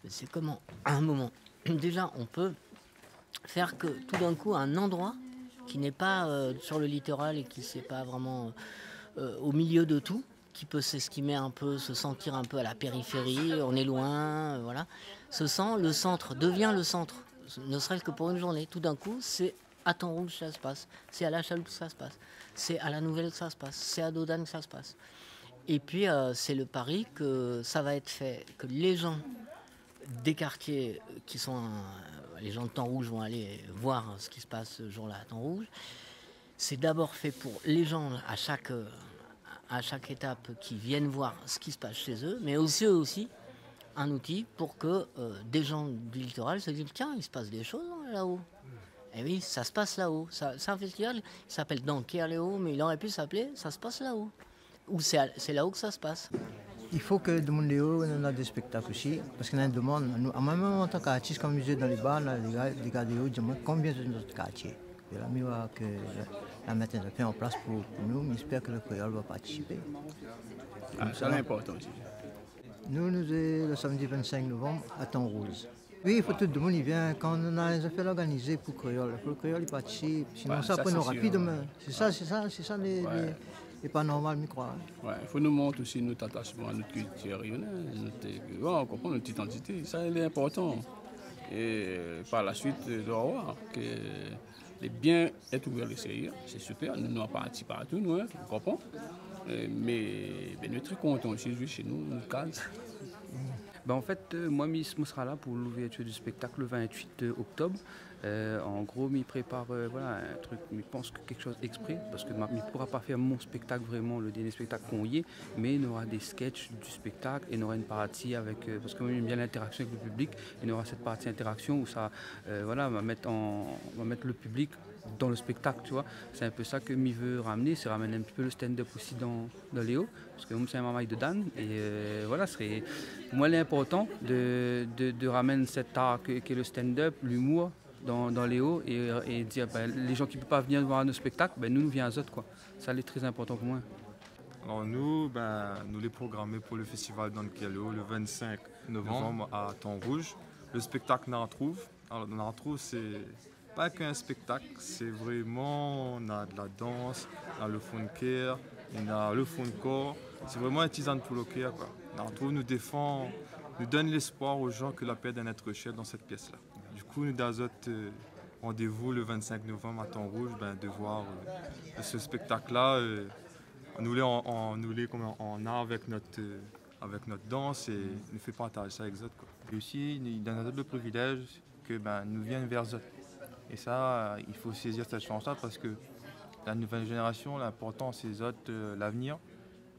C'est comment, à un moment, déjà, on peut faire que tout d'un coup, un endroit qui n'est pas sur le littoral et qui n'est pas vraiment au milieu de tout, qui peut s'esquimer un peu, se sentir un peu à la périphérie, on est loin, voilà, le centre devient le centre, ne serait-ce que pour une journée. Tout d'un coup, c'est à Temps-Rouge que ça se passe, c'est à La Chaloupe que ça se passe, c'est à La Nouvelle que ça se passe, c'est à Dodane que ça se passe. Et puis, c'est le pari que ça va être fait, que les gens des quartiers qui sont... les gens de Temps-Rouge vont aller voir ce qui se passe ce jour-là à Temps-Rouge. C'est d'abord fait pour les gens à chaque étape qui viennent voir ce qui se passe chez eux, mais aussi eux aussi un outil pour que des gens du littoral se disent tiens, il se passe des choses là-haut. Et oui, ça se passe là-haut. C'est un festival qui s'appelle Dankerléo, mais il aurait pu s'appeler Ça se passe là-haut. Ou c'est là-haut que ça se passe. Il faut que le monde on a des spectacles aussi, parce qu'on a une demande. Nous, même en tant qu'artiste, comme musée dans les bars, les gars de haut demandent combien de notre quartier. Et là, mieux que la mettre en place pour nous, mais j'espère que le créole va participer. Ah, ça c'est important aussi. Nous sommes le samedi 25 novembre à Temps-Rouge. Oui, il faut que tout le monde y vienne. Quand on a les affaires organisées pour le créole, il faut que le créole y participe. Sinon, Ouais, ça prend c'est rapidement. sûr. C'est ça les pas normal, je crois. Ouais, il faut nous montrer aussi notre attachement à notre culture, on comprend notre identité, ça c'est important. Et par la suite, on va voir que les biens est ouvert l'extérieur, c'est super, nous n'avons pas participé à tout, nous, hein, vous comprenez. Mais nous sommes très contents aussi de jouer chez nous, nous case. Ben en fait, moi, je sera là pour l'ouverture du spectacle le 28 octobre. En gros, je prépare voilà, un truc, je pense que quelque chose exprès, parce que je ne pourra pas faire mon spectacle vraiment, le dernier spectacle qu'on y est, mais il y aura des sketchs du spectacle, et il y aura une partie avec, parce que moi j'aime bien l'interaction avec le public, il y aura cette partie interaction où ça voilà, va mettre le public dans le spectacle, tu vois. C'est un peu ça que je veux ramener, c'est ramener un petit peu le stand-up aussi dans Léo, parce que moi c'est un mamaille de Dan, et voilà, serait, pour moi il est important de ramener cet art qu'est le stand-up, l'humour, dans Léo et dire ben, les gens qui ne peuvent pas venir voir nos spectacles, ben, nous viens à autres, quoi. Ça c'est très important pour moi. Alors nous les programmés pour le festival dans le 25 novembre à Temps-Rouge. Le spectacle Naratrouve. Alors Naratrouve c'est pas qu'un spectacle, c'est vraiment, on a de la danse, on a le funker, on a le funcore. C'est vraiment un tisane pour le cœur, quoi. Naratrouve nous donne l'espoir aux gens que la paix est un être cher dans cette pièce-là. Du coup, nous avons rendez-vous le 25 novembre à Temps-Rouge de voir ce spectacle-là. Nous l'est en art avec notre danse et nous fait partager ça avec les autres. Et aussi, il donne le privilège que nous viennent vers eux. Et ça, il faut saisir cette chance-là parce que la nouvelle génération, l'important c'est les autres, l'avenir.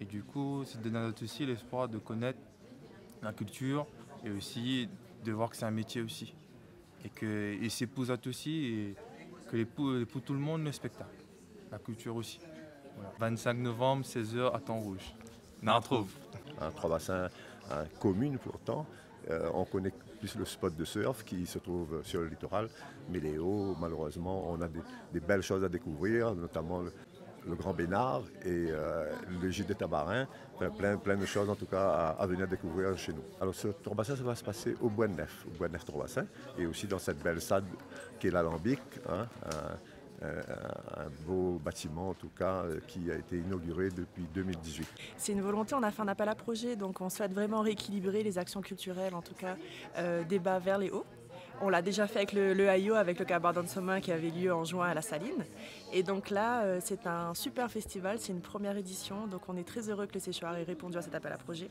Et du coup, c'est de donner aussi l'espoir de connaître la culture et aussi de voir que c'est un métier aussi. Et c'est pour eux aussi et que pour tout le monde le spectacle, la culture aussi. Voilà. 25 novembre, 16h à Temps-Rouge. Naratrouve. Trois-Bassins, commune pourtant. On connaît plus le spot de surf qui se trouve sur le littoral. Mais Léo, malheureusement, on a des belles choses à découvrir, notamment le Grand Bénard et le Gîte des Tabarins. Plein de choses en tout cas à venir découvrir chez nous. Alors ce Trois-Bassins, ça va se passer au Bois de Neuf Trois-Bassins, et aussi dans cette belle salle qui est l'Alambic. Un beau bâtiment en tout cas qui a été inauguré depuis 2018. C'est une volonté, on a fait un appel à projet, donc on souhaite vraiment rééquilibrer les actions culturelles, en tout cas des bas vers les hauts. On l'a déjà fait avec le AIO, avec le Cabaret d'Ansomin qui avait lieu en juin à La Saline. Et donc là, c'est un super festival, c'est une première édition. Donc on est très heureux que le Séchoir ait répondu à cet appel à projet.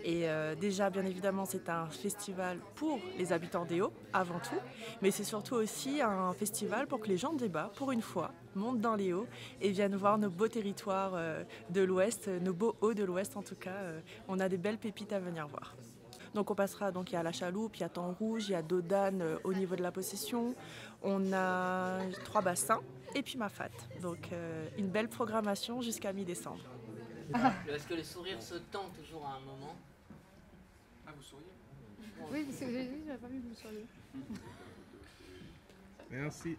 Et déjà, bien évidemment, c'est un festival pour les habitants des Hauts, avant tout. Mais c'est surtout aussi un festival pour que les gens de Débat, pour une fois, montent dans les Hauts et viennent voir nos beaux territoires de l'Ouest, nos beaux Hauts de l'Ouest en tout cas. On a des belles pépites à venir voir. Donc on passera, donc il y a La Chaloupe, il y a Temps-Rouge, il y a Dodane au niveau de la possession, on a Trois-Bassins et puis Mafate. Donc une belle programmation jusqu'à mi-décembre. Est-ce que le sourire se tend toujours à un moment? Ah, vous souriez? Oui, parce que j'ai dit, j'avais pas vu que vous souriez. Merci.